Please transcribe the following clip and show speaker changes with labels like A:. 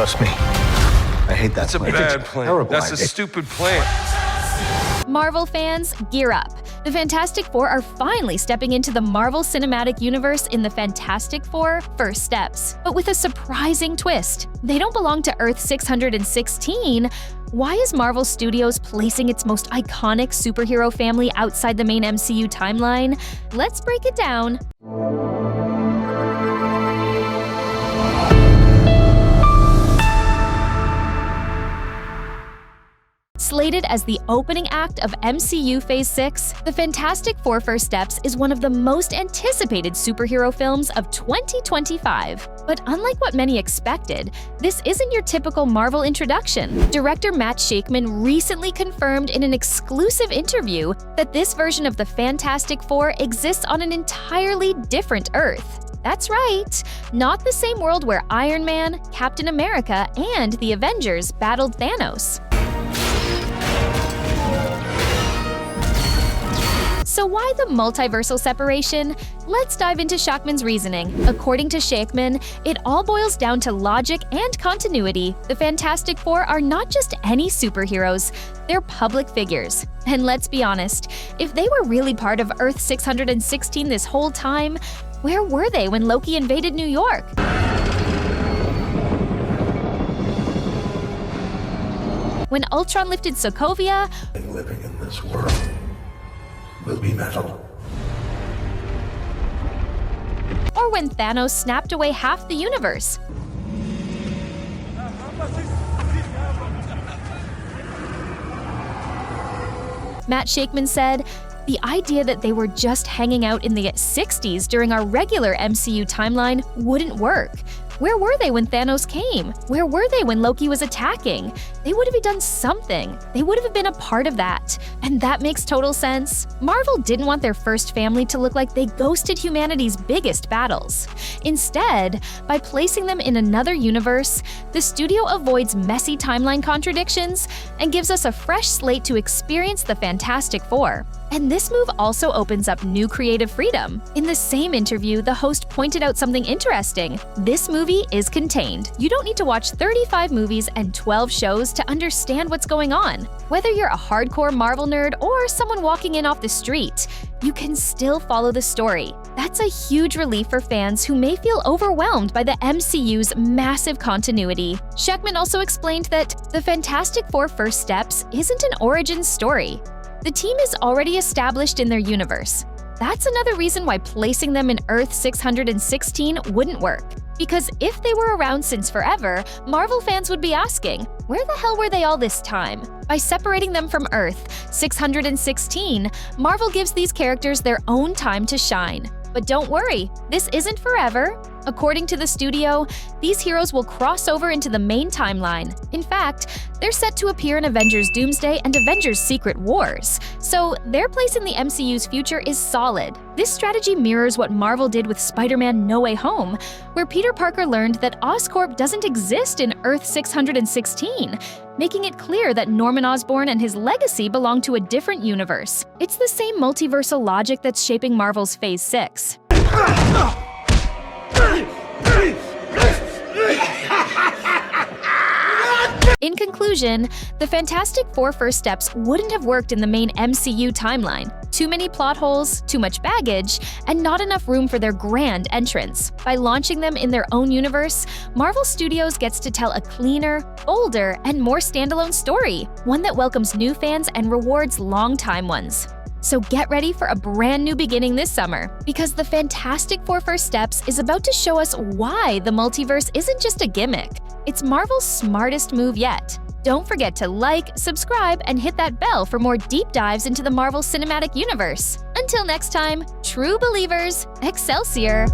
A: trust me. I hate that
B: That's a
A: plan.
B: bad plan.
A: Terrible
B: That's a
A: idea.
B: stupid plan.
C: Marvel fans, gear up. The Fantastic Four are finally stepping into the Marvel Cinematic Universe in the Fantastic Four First Steps, but with a surprising twist. They don't belong to Earth 616. Why is Marvel Studios placing its most iconic superhero family outside the main MCU timeline? Let's break it down. Slated as the opening act of MCU Phase 6, The Fantastic Four First Steps is one of the most anticipated superhero films of 2025. But unlike what many expected, this isn't your typical Marvel introduction. Director Matt Shakman recently confirmed in an exclusive interview that this version of the Fantastic Four exists on an entirely different Earth. That's right, not the same world where Iron Man, Captain America, and the Avengers battled Thanos. So why the multiversal separation? Let's dive into Shakman's reasoning. According to Shakman, it all boils down to logic and continuity. The Fantastic Four are not just any superheroes, they're public figures. And let's be honest, if they were really part of Earth 616 this whole time, where were they when Loki invaded New York? When Ultron lifted Sokovia,
D: living in this world will be metal.
C: or when Thanos snapped away half the universe. Matt Shakman said, "The idea that they were just hanging out in the 60s during our regular MCU timeline wouldn't work. Where were they when Thanos came? Where were they when Loki was attacking? They would have done something. They would have been a part of that. And that makes total sense. Marvel didn't want their first family to look like they ghosted humanity's biggest battles. Instead, by placing them in another universe, the studio avoids messy timeline contradictions and gives us a fresh slate to experience the Fantastic Four. And this move also opens up new creative freedom. In the same interview, the host pointed out something interesting. This movie is contained. You don't need to watch 35 movies and 12 shows to understand what's going on. Whether you're a hardcore Marvel nerd or someone walking in off the street, you can still follow the story. That's a huge relief for fans who may feel overwhelmed by the MCU's massive continuity. Shakman also explained that the Fantastic Four First Steps isn't an origin story. The team is already established in their universe. That's another reason why placing them in Earth 616 wouldn't work. Because if they were around since forever, Marvel fans would be asking, where the hell were they all this time? By separating them from Earth 616, Marvel gives these characters their own time to shine. But don't worry, this isn't forever. According to the studio, these heroes will cross over into the main timeline. In fact, they're set to appear in Avengers Doomsday and Avengers Secret Wars. So their place in the MCU's future is solid. This strategy mirrors what Marvel did with Spider-Man No Way Home, where Peter Parker learned that Oscorp doesn't exist in Earth 616, making it clear that Norman Osborn and his legacy belong to a different universe. It's the same multiversal logic that's shaping Marvel's Phase 6. In conclusion, the Fantastic Four First Steps wouldn't have worked in the main MCU timeline. Too many plot holes, too much baggage, and not enough room for their grand entrance. By launching them in their own universe, Marvel Studios gets to tell a cleaner, bolder, and more standalone story, one that welcomes new fans and rewards long-time ones. So get ready for a brand new beginning this summer, because the Fantastic Four First Steps is about to show us why the multiverse isn't just a gimmick. It's Marvel's smartest move yet. Don't forget to like, subscribe, and hit that bell for more deep dives into the Marvel Cinematic Universe. Until next time, true believers, Excelsior!